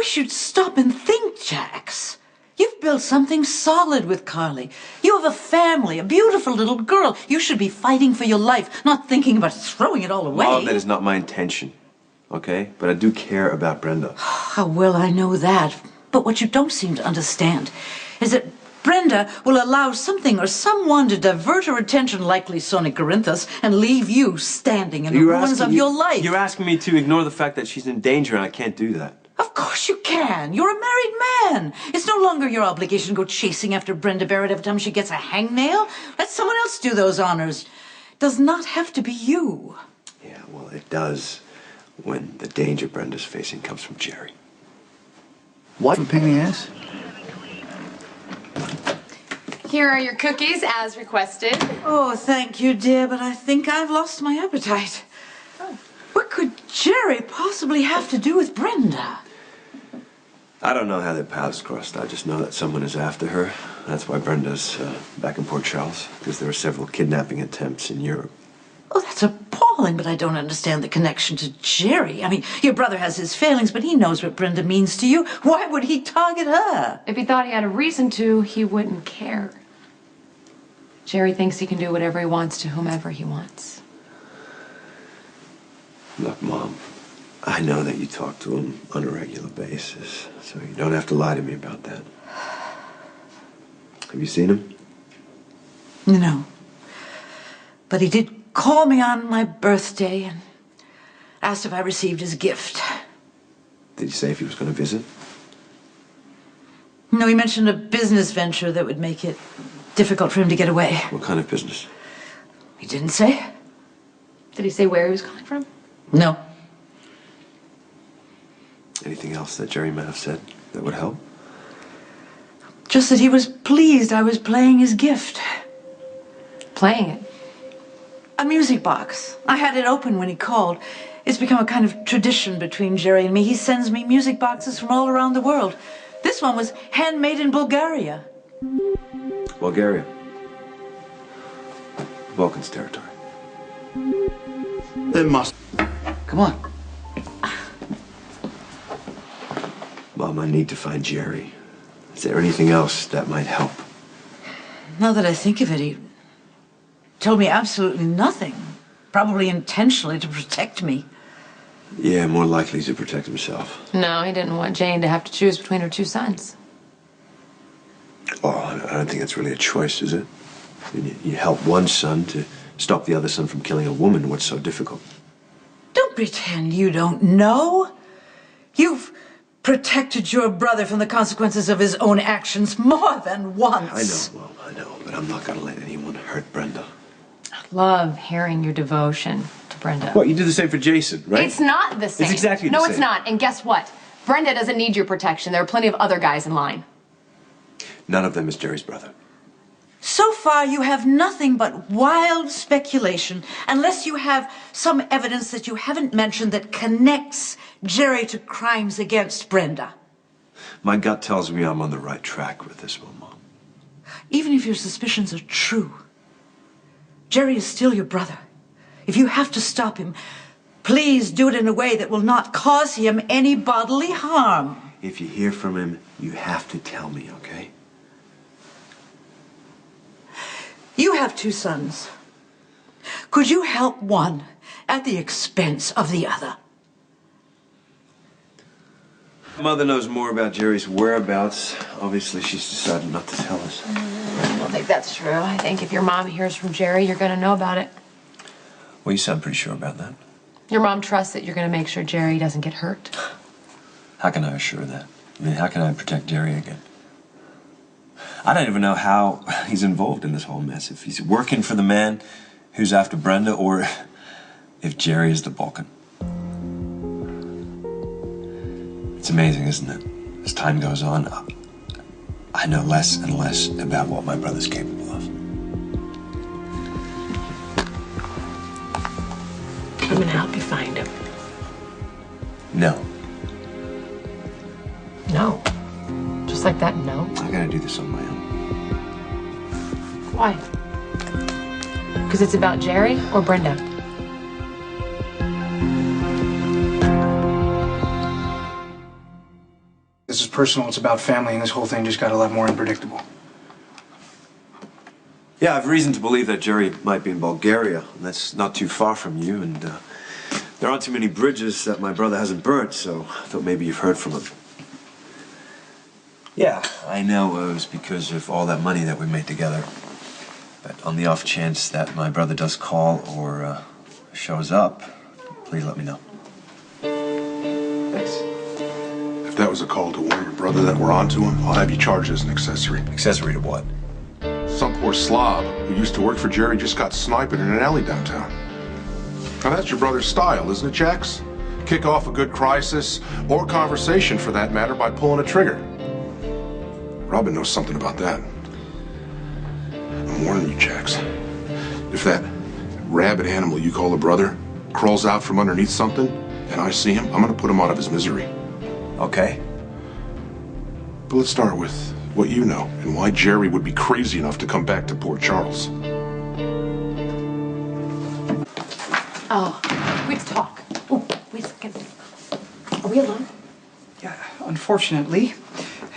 wish you'd stop and think, Jax. You've built something solid with Carly. You have a family, a beautiful little girl. You should be fighting for your life, not thinking about throwing it all away. Mom, that is not my intention, okay? But I do care about Brenda. How well I know that. But what you don't seem to understand is that Brenda will allow something or someone to divert her attention, likely Sonic Corinthus, and leave you standing in the ruins of your life. You're asking me to ignore the fact that she's in danger, and I can't do that. Of course you can. You're a married man. It's no longer your obligation to go chasing after Brenda Barrett every time she gets a hangnail. Let someone else do those honors. It does not have to be you. Yeah, well, it does when the danger Brenda's facing comes from Jerry. What a pain in the ass? Here are your cookies, as requested. Oh, thank you, dear, but I think I've lost my appetite. Oh. What could Jerry possibly have to do with Brenda? I don't know how their paths crossed. I just know that someone is after her. That's why Brenda's back in Port Charles, because there were several kidnapping attempts in Europe. Oh, that's appalling, but I don't understand the connection to Jerry. I mean, your brother has his failings, but he knows what Brenda means to you. Why would he target her? If he thought he had a reason to, he wouldn't care. Jerry thinks he can do whatever he wants to whomever he wants. Look, Mom, I know that you talk to him on a regular basis, so you don't have to lie to me about that. Have you seen him? No. But he did call me on my birthday and asked if I received his gift. Did he say if he was going to visit? No, he mentioned a business venture that would make it difficult for him to get away. What kind of business? He didn't say. Did he say where he was calling from? No. Anything else that Jerry might have said that would help? Just that he was pleased I was playing his gift. Playing it? A music box. I had it open when he called. It's become a kind of tradition between Jerry and me. He sends me music boxes from all around the world. This one was handmade in Bulgaria. Bulgaria. Balkans territory. It must. Come on. Mom, I need to find Jerry. Is there anything else that might help? Now that I think of it, he told me absolutely nothing. Probably intentionally to protect me. Yeah, more likely to protect himself. No, he didn't want Jane to have to choose between her two sons. Oh, I don't think that's really a choice, is it? I mean, you help one son to stop the other son from killing a woman. What's so difficult? Don't pretend you don't know. You've protected your brother from the consequences of his own actions more than once. I know, Mom, I know, but I'm not going to let anyone hurt Brenda. I love hearing your devotion to Brenda. What, you do the same for Jason, right? It's not the same. It's exactly the same. No, it's not. And guess what? Brenda doesn't need your protection. There are plenty of other guys in line. None of them is Jerry's brother. So far, you have nothing but wild speculation, unless you have some evidence that you haven't mentioned that connects Jerry to crimes against Brenda. My gut tells me I'm on the right track with this one, Mom. Even if your suspicions are true, Jerry is still your brother. If you have to stop him, please do it in a way that will not cause him any bodily harm. If you hear from him, you have to tell me, okay? You have two sons. Could you help one at the expense of the other? Mother knows more about Jerry's whereabouts. Obviously, she's decided not to tell us. I don't think that's true. I think if your mom hears from Jerry, you're going to know about it. Well, you sound pretty sure about that. Your mom trusts that you're going to make sure Jerry doesn't get hurt. How can I assure that? I mean, how can I protect Jerry again? I don't even know how he's involved in this whole mess. If he's working for the man who's after Brenda, or if Jerry is the Balkan. It's amazing, isn't it? As time goes on, I know less and less about what my brother's capable of. I'm going to help you find him. No. No. Just like that, no? I gotta do this on my own. Why? Because it's about Jerry or Brenda? personal, it's about family, and this whole thing just got a lot more unpredictable. Yeah, I've reason to believe that Jerry might be in Bulgaria, and that's not too far from you, and there aren't too many bridges that my brother hasn't burnt, so I thought maybe you've heard from him. Yeah, I know it was because of all that money that we made together. But on the off chance that my brother does call or shows up, please let me know. Thanks. If that was a call to warn your brother that we're onto him, I'll have you charged as an accessory. Accessory to what? Some poor slob who used to work for Jerry just got sniped in an alley downtown. Now that's your brother's style, isn't it, Jax? Kick off a good crisis, or conversation for that matter, by pulling a trigger. Robin knows something about that. I'm warning you, Jax. If that rabid animal you call a brother crawls out from underneath something, and I see him, I'm gonna put him out of his misery. Okay. But let's start with what you know, and why Jerry would be crazy enough to come back to Port Charles. Oh, we have to talk. Oh, wait a second. Are we alone? Yeah, unfortunately,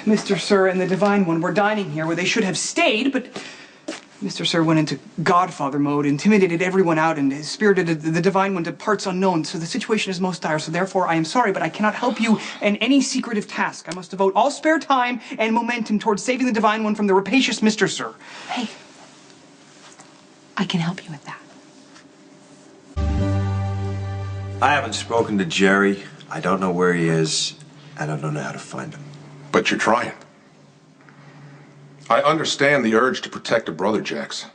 Mr. Sir and the Divine One were dining here where they should have stayed, but Mr. Sir went into Godfather mode, intimidated everyone out, and spirited the Divine One to parts unknown, so the situation is most dire, so therefore I am sorry, but I cannot help you in any secretive task. I must devote all spare time and momentum towards saving the Divine One from the rapacious Mr. Sir. Hey, I can help you with that. I haven't spoken to Jerry. I don't know where he is, and I don't know how to find him. But you're trying. I understand the urge to protect a brother, Jax.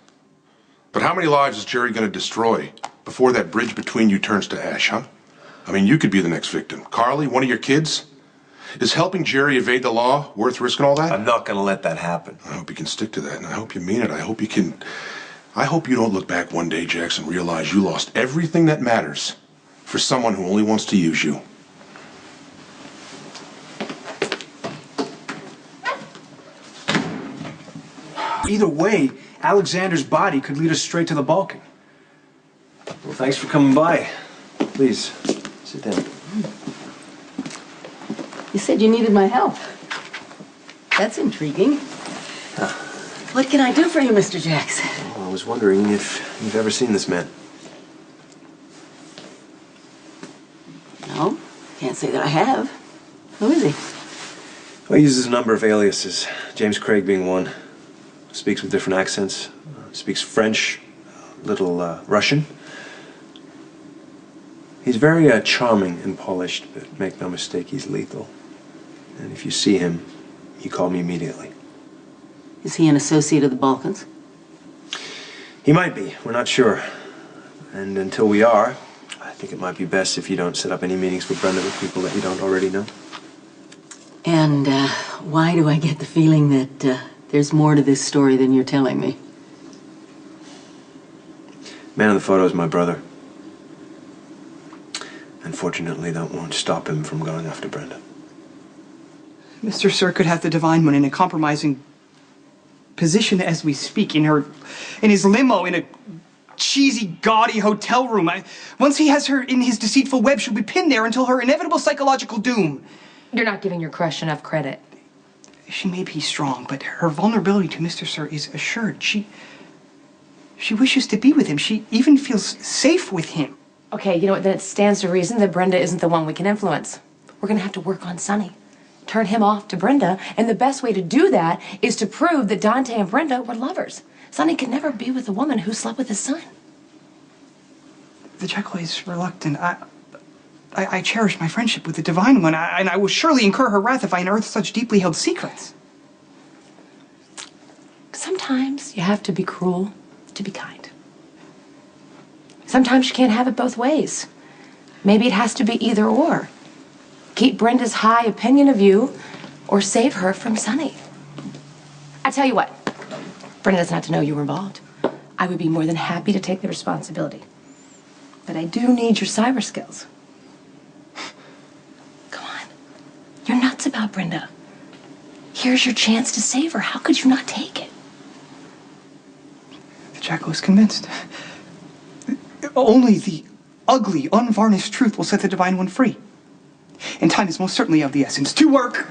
But how many lives is Jerry going to destroy before that bridge between you turns to ash, huh? I mean, you could be the next victim. Carly, one of your kids? Is helping Jerry evade the law worth risking all that? I'm not going to let that happen. I hope you can stick to that, and I hope you mean it. I hope you don't look back one day, Jax, and realize you lost everything that matters for someone who only wants to use you. Either way, Alexander's body could lead us straight to the Balkan. Well, thanks for coming by. Please, sit down. You said you needed my help. That's intriguing. What can I do for you, Mr. Jax? Well, I was wondering if you've ever seen this man. No, can't say that I have. Who is he? Well, he uses a number of aliases, James Craig being one. Speaks with different accents. Speaks French, a little Russian. He's very charming and polished, but make no mistake, he's lethal. And if you see him, you call me immediately. Is he an associate of the Balkans? He might be. We're not sure. And until we are, I think it might be best if you don't set up any meetings with Brenda with people that you don't already know. And why do I get the feeling that there's more to this story than you're telling me? Man in the photo is my brother. Unfortunately, that won't stop him from going after Brenda. Mr. Sir could have the Divine One in a compromising position as we speak, in his limo, in a cheesy, gaudy hotel room. Once he has her in his deceitful web, she'll be pinned there until her inevitable psychological doom. You're not giving your crush enough credit. She may be strong, but her vulnerability to Mr. Sir is assured. She wishes to be with him. She even feels safe with him. Okay, you know what? Then it stands to reason that Brenda isn't the one we can influence. We're gonna have to work on Sonny. Turn him off to Brenda, and the best way to do that is to prove that Dante and Brenda were lovers. Sonny could never be with a woman who slept with his son. The Jekyll is reluctant. I cherish my friendship with the Divine One, and I will surely incur her wrath if I unearth such deeply held secrets. Sometimes you have to be cruel to be kind. Sometimes you can't have it both ways. Maybe it has to be either or. Keep Brenda's high opinion of you, or save her from Sonny. I tell you what, Brenda doesn't have to know you were involved. I would be more than happy to take the responsibility. But I do need your cyber skills. Come on. You're nuts about Brenda. Here's your chance to save her. How could you not take it? The Jekyll is convinced. Only the ugly, unvarnished truth will set the Divine One free. And time is most certainly of the essence. To work!